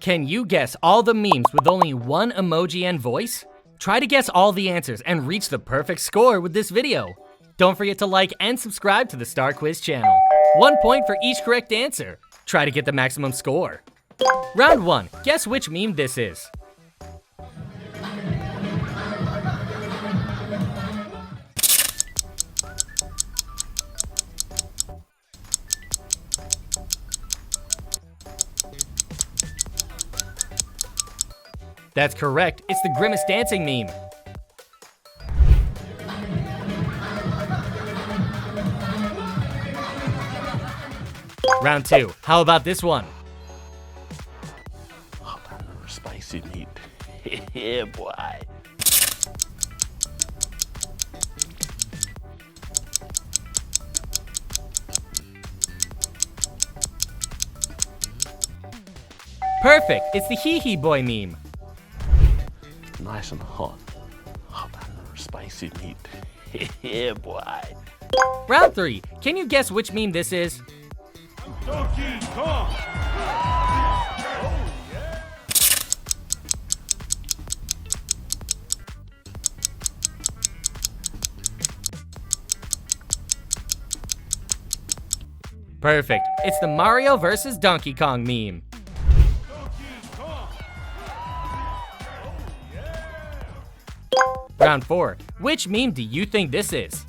Can you guess all the memes with only one emoji and voice? Try to guess all the answers and reach the perfect score with this video. Don't forget to like and subscribe to the Star Quiz channel. 1 point for each correct answer. Try to get the maximum score. Round 1. Guess which meme this is. That's correct, it's the Grimace dancing meme. Round 2, how about this one? Oh, spicy meat. Yeah, boy. Perfect, it's the Hee Hee Boy meme. Nice and hot. Oh, spicy meat. Yeah, boy. Round 3, can you guess which meme this is? Donkey Kong! Oh, yeah. Perfect, it's the Mario vs. Donkey Kong meme. Round 4. Which meme do you think this is?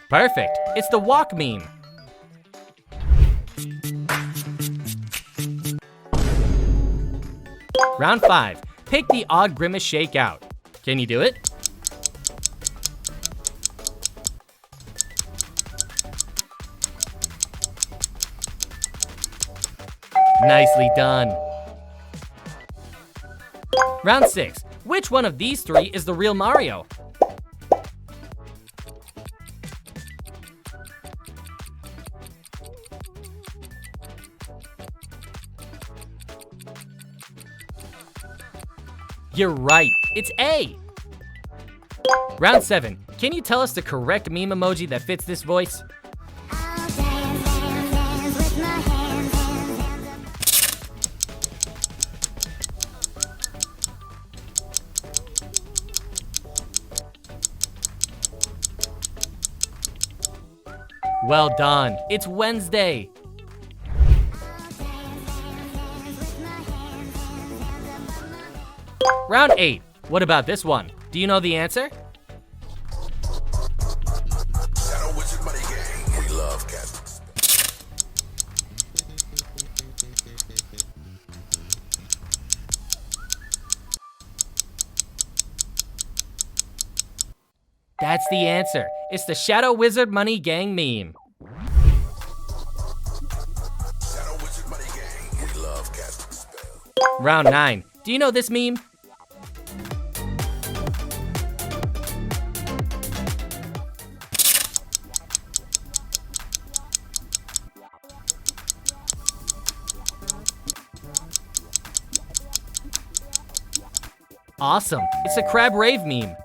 Perfect. It's the walk meme. Round 5. Pick the odd Grimace shake out. Can you do it? Nicely done. Round 6. Which one of these 3 is the real Mario? You're right, it's A. Round 7. Can you tell us the correct meme emoji that fits this voice? Well done, it's Wednesday. Round 8, what about this one? Do you know the answer? That's the answer. It's the Shadow Wizard Money Gang meme. Round 9. Do you know this meme? Awesome. It's a Crab Rave meme.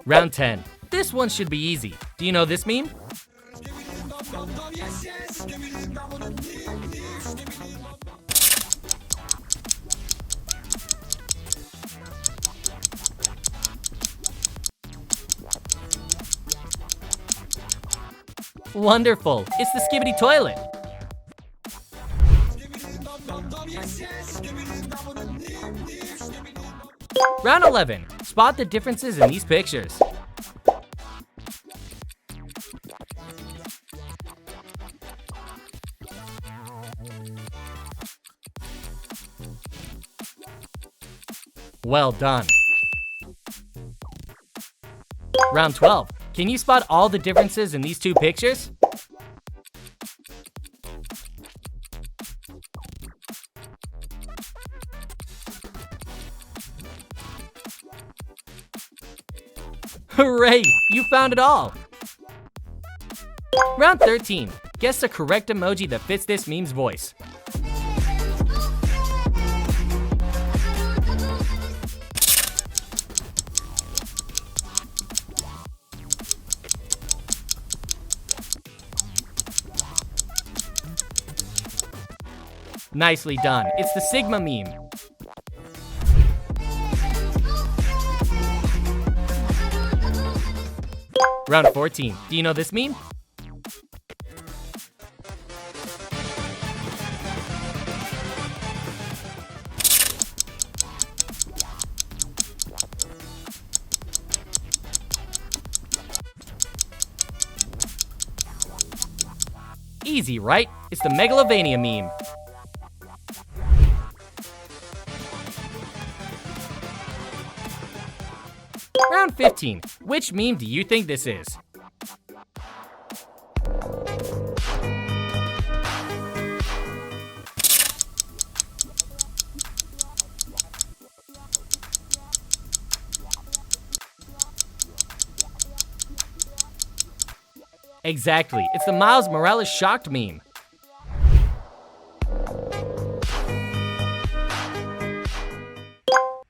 Round 10. This one should be easy. Do you know this meme? Wonderful. It's the Skibidi Toilet. Round 11. Spot the differences in these pictures. Well done. Round 12. Can you spot all the differences in these two pictures? Hooray! You found it all! Round 13. Guess the correct emoji that fits this meme's voice. Nicely done. It's the Sigma meme. Round 14. Do you know this meme? Easy, right? It's the Megalovania meme. Round 15. Which meme do you think this is? Exactly. It's the Miles Morales shocked meme.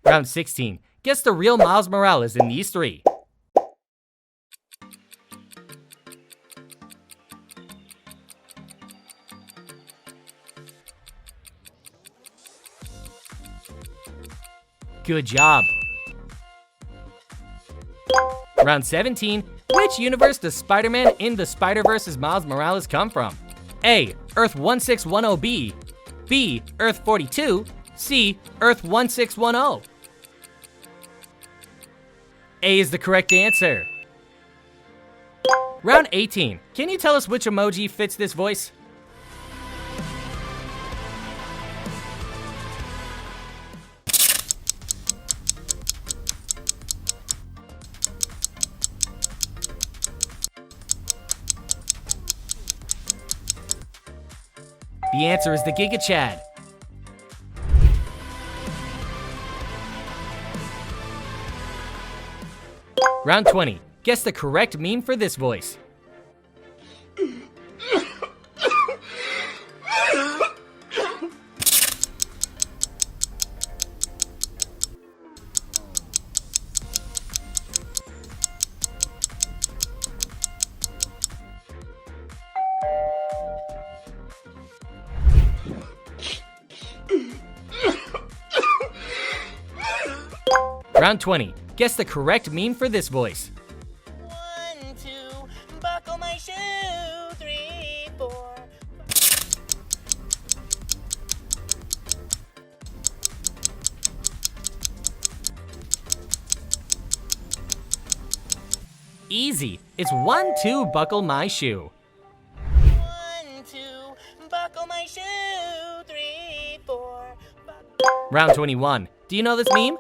Round 16. Guess the real Miles Morales in these three. Good job. Round 17. Which universe does Spider-Man in the Spider-Verse's Miles Morales come from? A. Earth 1610B. B. Earth 42. C. Earth 1610. A is the correct answer. Round 18. Can you tell us which emoji fits this voice? The answer is the Giga Chad. Round 20. Guess the correct meme for this voice. Round 20. Guess the correct meme for this voice. 1, 2, buckle my shoe. 3, 4. Easy. It's 1, 2, buckle my shoe. 1, 2, buckle my shoe. 3, 4. Round 21. Do you know this meme?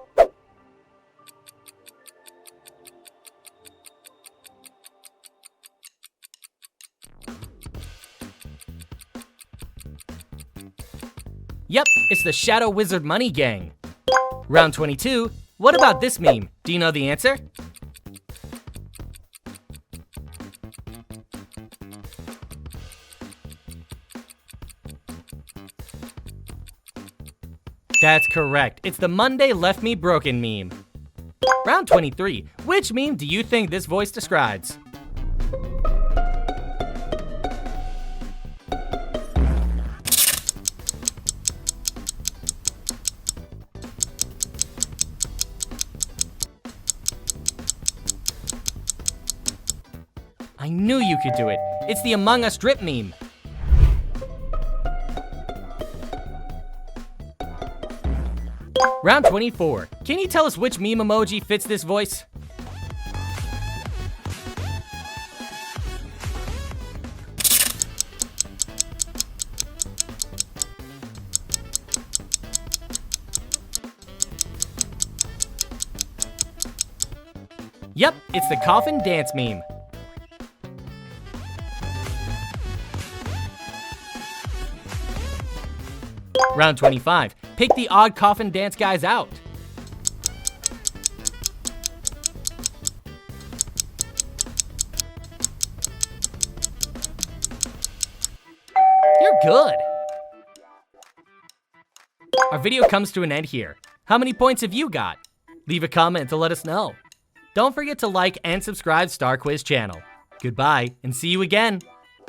Yep, it's the Shadow Wizard Money Gang. Round 22. What about this meme? Do you know the answer? That's correct. It's the Monday Left Me Broken meme. Round 23. Which meme do you think this voice describes? I knew you could do it. It's the Among Us drip meme. Round 24. Can you tell us which meme emoji fits this voice? Yep, it's the coffin dance meme. Round 25. Pick the odd coffin dance guys out. good. Our video comes to an end here. How many points have you got? Leave a comment to let us know. Don't forget to like and subscribe Star Quiz channel. Goodbye, and see you again.